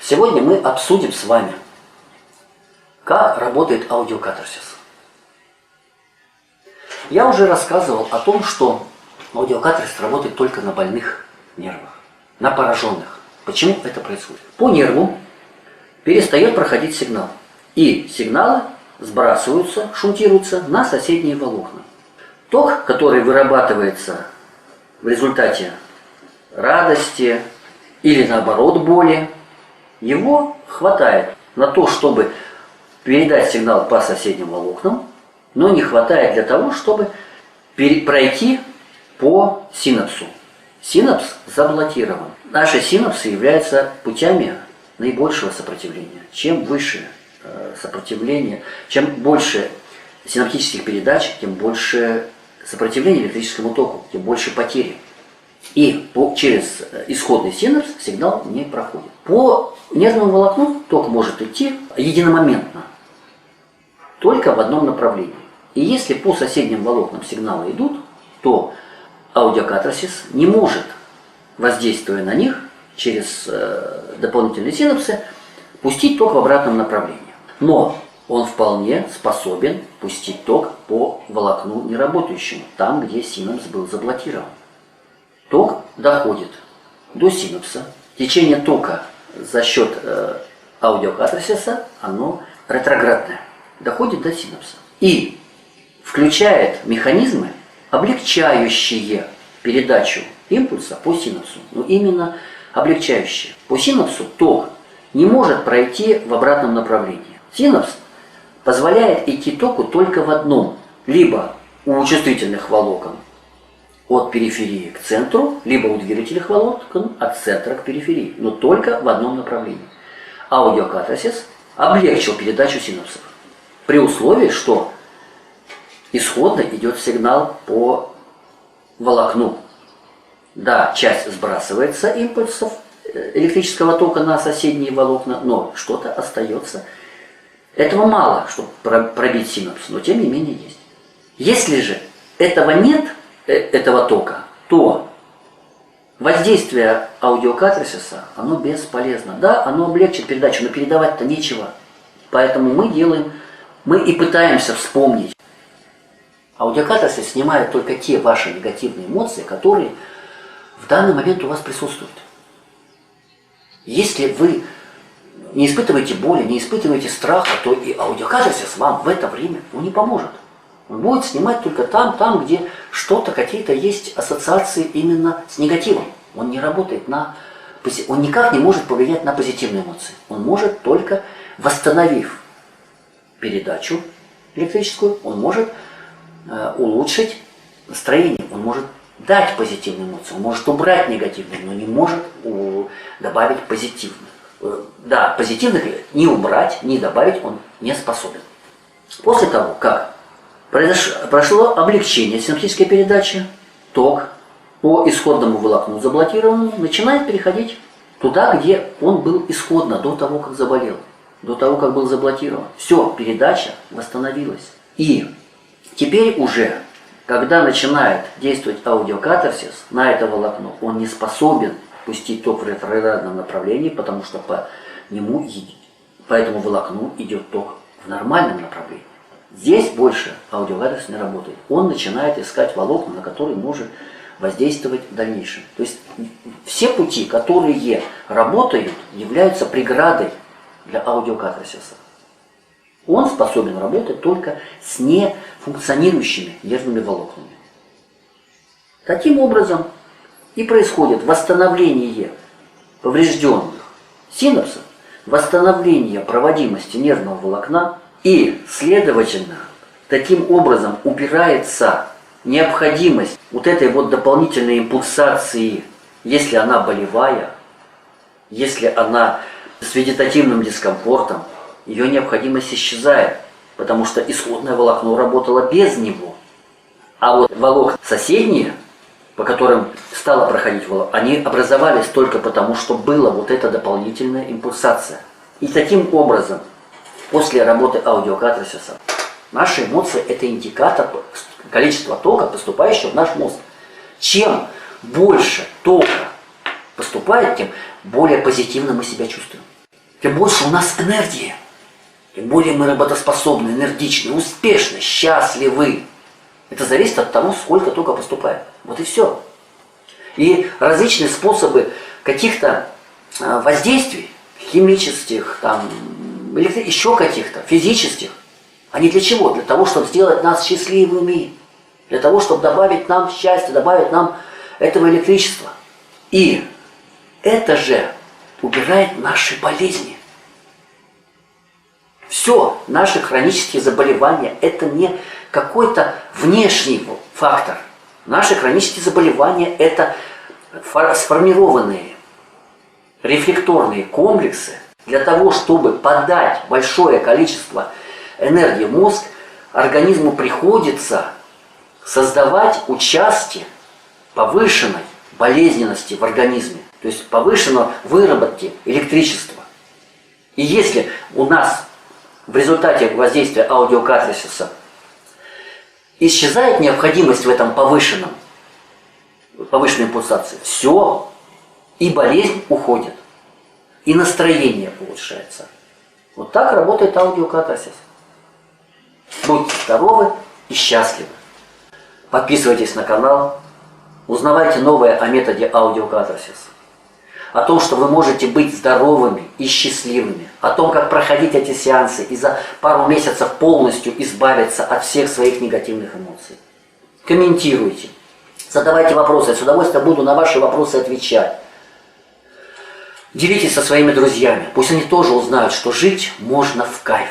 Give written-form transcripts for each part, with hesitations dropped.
Сегодня мы обсудим с вами, как работает аудиокатарсис. Я уже рассказывал о том, что аудиокатарсис работает только на больных нервах, на пораженных. Почему это происходит? По нерву перестает проходить сигнал, и сигналы сбрасываются, шунтируются на соседние волокна. Ток, который вырабатывается в результате радости или наоборот боли, его хватает на то, чтобы передать сигнал по соседним волокнам, но не хватает для того, чтобы пройти по синапсу. Синапс заблокирован. Наши синапсы являются путями наибольшего сопротивления. Чем выше сопротивление, чем больше синаптических передач, тем больше сопротивления электрическому току, тем больше потери. И через исходный синапс сигнал не проходит. По нервному волокну ток может идти единомоментно, только в одном направлении. И если по соседним волокнам сигналы идут, то аудиокатарсис не может, воздействуя на них через дополнительные синапсы, пустить ток в обратном направлении. Но он вполне способен пустить ток по волокну неработающему, там, где синапс был заблокирован. Ток доходит до синапса. Течение тока за счет аудиокатарсиса, оно ретроградное, доходит до синапса. И включает механизмы, облегчающие передачу импульса по синапсу. Но именно облегчающие. По синапсу ток не может пройти в обратном направлении. Синапс позволяет идти току только в одном. Либо у чувствительных волокон от периферии к центру, либо у двигательных волокон от центра к периферии, но только в одном направлении. Аудиокатарсис облегчил передачу синапсов при условии, что исходно идет сигнал по волокну. Да, часть сбрасывается импульсов электрического тока на соседние волокна, но что-то остается. Этого мало, чтобы пробить синапс, но тем не менее есть. Если же этого нет, этого тока, то воздействие аудиокатарсиса, оно бесполезно. Да, оно облегчит передачу, но передавать-то нечего. Поэтому мы и пытаемся вспомнить. Аудиокатарсис снимает только те ваши негативные эмоции, которые в данный момент у вас присутствуют. Если вы не испытываете боли, не испытываете страха, то и аудиокатарсис вам в это время не поможет. Он будет снимать только там, где что-то, какие-то есть ассоциации именно с негативом. Он не работает он никак не может повлиять на позитивные эмоции. Он может только, восстановив передачу электрическую, он может улучшить настроение, он может дать позитивные эмоции, он может убрать негативные, но не может добавить позитивных. Да, позитивных ни убрать, ни добавить он не способен. После того, как прошло облегчение синаптической передачи, ток по исходному волокну заблокированному начинает переходить туда, где он был исходно, до того, как заболел, до того, как был заблокирован. Все, передача восстановилась. И теперь уже, когда начинает действовать аудиокатарсис на это волокно, он не способен пустить ток в ретроградном направлении, потому что по этому волокну идет ток в нормальном направлении. Здесь больше аудиокатарсис не работает. Он начинает искать волокна, на которые может воздействовать в дальнейшем. То есть все пути, которые работают, являются преградой для аудиокатарсиса. Он способен работать только с нефункционирующими нервными волокнами. Таким образом и происходит восстановление поврежденных синапсов, восстановление проводимости нервного волокна, и, следовательно, таким образом убирается необходимость вот этой вот дополнительной импульсации, если она болевая, если она с вегетативным дискомфортом, ее необходимость исчезает, потому что исходное волокно работало без него. А вот волокна соседние, по которым стало проходить волокно, они образовались только потому, что была вот эта дополнительная импульсация. И таким образом, после работы аудиокатарсиса, наши эмоции – это индикатор количества тока, поступающего в наш мозг. Чем больше тока поступает, тем более позитивно мы себя чувствуем. тем больше у нас энергии. Тем более мы работоспособны, энергичны, успешны, счастливы. Это зависит от того, сколько только поступает. Вот и все. И различные способы каких-то воздействий, химических, там, или еще каких-то, физических, они для чего? Для того, чтобы сделать нас счастливыми. Для того, чтобы добавить нам счастье, добавить нам этого электричества. И это же убирает наши болезни. Все, наши хронические заболевания – это не какой-то внешний фактор. Наши хронические заболевания – это сформированные рефлекторные комплексы. Для того, чтобы подать большое количество энергии в мозг, организму приходится создавать участки повышенной болезненности в организме, то есть повышенной выработки электричества. И если у нас в результате воздействия аудиокатарсиса исчезает необходимость в этом повышенной пульсации, все, и болезнь уходит, и настроение улучшается. Вот так работает аудиокатарсис. Будьте здоровы и счастливы. Подписывайтесь на канал, узнавайте новое о методе аудиокатарсис. О том, что вы можете быть здоровыми и счастливыми, о том, как проходить эти сеансы и за пару месяцев полностью избавиться от всех своих негативных эмоций. Комментируйте, задавайте вопросы, я с удовольствием буду на ваши вопросы отвечать. Делитесь со своими друзьями, пусть они тоже узнают, что жить можно в кайф.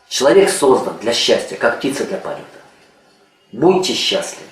Человек создан для счастья, как птица для полета. Будьте счастливы.